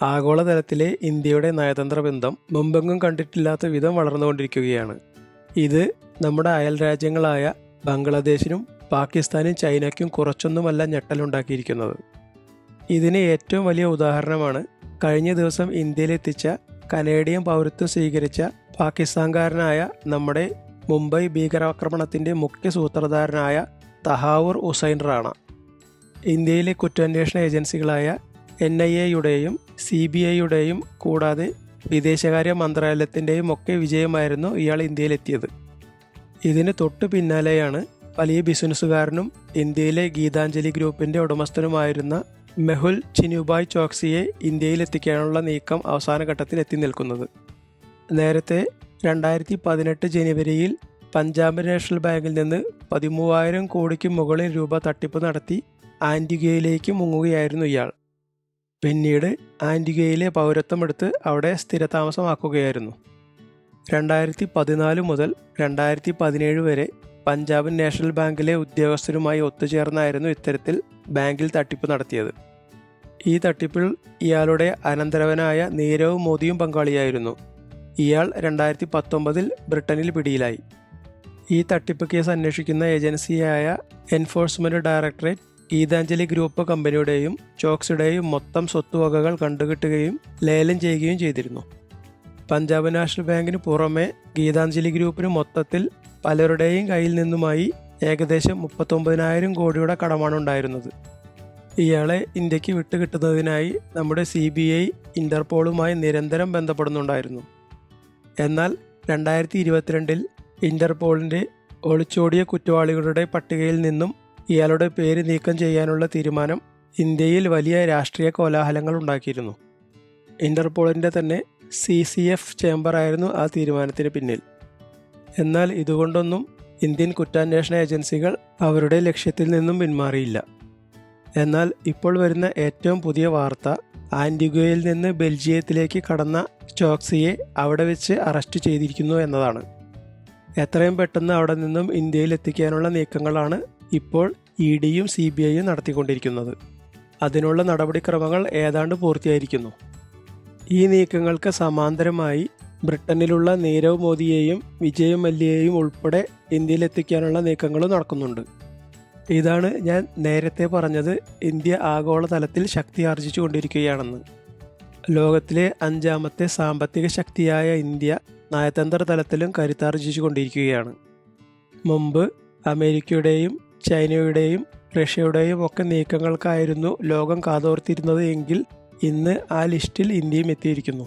ആഗോളതലത്തിലെ ഇന്ത്യയുടെ നയതന്ത്ര ബന്ധം മുമ്പെങ്ങും കണ്ടിട്ടില്ലാത്ത വിധം വളർന്നുകൊണ്ടിരിക്കുകയാണ്. ഇത് നമ്മുടെ അയൽ രാജ്യങ്ങളായ ബംഗ്ലാദേശിനും പാകിസ്ഥാനും ചൈനയ്ക്കും കുറച്ചൊന്നുമല്ല ഞെട്ടലുണ്ടാക്കിയിരിക്കുന്നത്. ഇതിന് ഏറ്റവും വലിയ ഉദാഹരണമാണ് കഴിഞ്ഞ ദിവസം ഇന്ത്യയിലെത്തിച്ച കനേഡിയൻ പൗരത്വം സ്വീകരിച്ച പാകിസ്ഥാൻകാരനായ നമ്മുടെ മുംബൈ ഭീകരാക്രമണത്തിൻ്റെ മുഖ്യ സൂത്രധാരനായ തഹാവൂർ ഹുസൈൻ റാണ. ഇന്ത്യയിലെ കുറ്റാന്വേഷണ ഏജൻസികളായ NIA-യുടെയും CBI-യുടെയും കൂടാതെ വിദേശകാര്യ മന്ത്രാലയത്തിൻ്റെയും ഒക്കെ വിജയമായിരുന്നു ഇയാൾ ഇന്ത്യയിലെത്തിയത്. ഇതിന് തൊട്ടു പിന്നാലെയാണ് വലിയ ബിസിനസ്സുകാരനും ഇന്ത്യയിലെ ഗീതാഞ്ജലി ഗ്രൂപ്പിൻ്റെ ഉടമസ്ഥനുമായിരുന്ന മെഹുൽ ചിനുഭായ് ചോക്സിയെ ഇന്ത്യയിലെത്തിക്കാനുള്ള നീക്കം അവസാന ഘട്ടത്തിൽ എത്തി നിൽക്കുന്നത്. നേരത്തെ 2018 ജനുവരിയിൽ പഞ്ചാബ് നാഷണൽ ബാങ്കിൽ നിന്ന് 13,000 കോടിക്ക് മുകളിൽ രൂപ തട്ടിപ്പ് നടത്തി ആൻറ്റിഗ്വയിലേക്ക് മുങ്ങുകയായിരുന്നു ഇയാൾ. പിന്നീട് ആൻറ്റിഗ്വയിലെ പൗരത്വമെടുത്ത് അവിടെ സ്ഥിരതാമസമാക്കുകയായിരുന്നു. 2014 മുതൽ 2017 വരെ പഞ്ചാബ് നാഷണൽ ബാങ്കിലെ ഉദ്യോഗസ്ഥരുമായി ഒത്തുചേർന്നായിരുന്നു ഇത്തരത്തിൽ ബാങ്കിൽ തട്ടിപ്പ് നടത്തിയത്. ഈ തട്ടിപ്പിൽ ഇയാളുടെ അനന്തരവനായ നീരവ് മോദിയും പങ്കാളിയായിരുന്നു. ഇയാൾ 2019 ബ്രിട്ടനിൽ പിടിയിലായി. ഈ തട്ടിപ്പ് കേസ് അന്വേഷിക്കുന്ന ഏജൻസിയായ എൻഫോഴ്സ്മെൻറ്റ് ഡയറക്ടറേറ്റ് ഗീതാഞ്ജലി ഗ്രൂപ്പ് കമ്പനിയുടെയും ചോക്സിയുടെയും മൊത്തം സ്വത്തുവകകൾ കണ്ടുകിട്ടുകയും ലേലം ചെയ്യുകയും ചെയ്തിരുന്നു. പഞ്ചാബ് നാഷണൽ ബാങ്കിന് പുറമെ ഗീതാഞ്ജലി ഗ്രൂപ്പിന് മൊത്തത്തിൽ പലരുടെയും കയ്യിൽ നിന്നുമായി ഏകദേശം 39,000 കോടിയുടെ കടമാണ് ഉണ്ടായിരുന്നത്. ഇയാളെ ഇന്ത്യക്ക് വിട്ടുകിട്ടുന്നതിനായി നമ്മുടെ CBI ഇൻ്റർപോളുമായി നിരന്തരം ബന്ധപ്പെടുന്നുണ്ടായിരുന്നു. എന്നാൽ 2022 ഇൻ്റർപോളിൻ്റെ ഒളിച്ചോടിയ കുറ്റവാളികളുടെ പട്ടികയിൽ നിന്നും ഇയാളുടെ പേര് നീക്കം ചെയ്യാനുള്ള തീരുമാനം ഇന്ത്യയിൽ വലിയ രാഷ്ട്രീയ കോലാഹലങ്ങൾ ഉണ്ടാക്കിയിരുന്നു. ഇൻ്റർപോളിൻ്റെ തന്നെ CCF ചേംബറായിരുന്നു ആ തീരുമാനത്തിന് പിന്നിൽ. എന്നാൽ ഇതുകൊണ്ടൊന്നും ഇന്ത്യൻ കുറ്റാന്വേഷണ ഏജൻസികൾ അവരുടെ ലക്ഷ്യത്തിൽ നിന്നും പിന്മാറിയില്ല. എന്നാൽ ഇപ്പോൾ വരുന്ന ഏറ്റവും പുതിയ വാർത്ത ആൻറ്റിഗ്വയിൽ നിന്ന് ബെൽജിയത്തിലേക്ക് കടന്ന ചോക്സിയെ അവിടെ വെച്ച് അറസ്റ്റ് ചെയ്തിരിക്കുന്നു എന്നതാണ്. എത്രയും പെട്ടെന്ന് അവിടെ നിന്നും ഇന്ത്യയിൽ എത്തിക്കാനുള്ള നീക്കങ്ങളാണ് ഇപ്പോൾ EDയും CBIയും നടത്തിക്കൊണ്ടിരിക്കുന്നത്. അതിനുള്ള നടപടിക്രമങ്ങൾ ഏതാണ്ട് പൂർത്തിയായിരിക്കുന്നു. ഈ നീക്കങ്ങൾക്ക് സമാന്തരമായി ബ്രിട്ടനിലുള്ള നീരവ് മോദിയെയും വിജയ് മല്യയെയും ഉൾപ്പെടെ ഇന്ത്യയിലെത്തിക്കാനുള്ള നീക്കങ്ങളും നടക്കുന്നുണ്ട്. ഇതാണ് ഞാൻ നേരത്തെ പറഞ്ഞത്, ഇന്ത്യ ആഗോളതലത്തിൽ ശക്തി ആർജിച്ചു കൊണ്ടിരിക്കുകയാണെന്ന്. ലോകത്തിലെ 5ാമത്തെ സാമ്പത്തിക ശക്തിയായ ഇന്ത്യ നയതന്ത്ര തലത്തിലും കരുത്താർജിച്ചു കൊണ്ടിരിക്കുകയാണ്. മുമ്പ് അമേരിക്കയുടെയും ചൈനയുടെയും റഷ്യയുടെയും ഒക്കെ നീക്കങ്ങൾക്കായിരുന്നു ലോകം കാതോർത്തിരുന്നത് എങ്കിൽ ഇന്ന് ആ ലിസ്റ്റിൽ ഇന്ത്യയും എത്തിയിരിക്കുന്നു.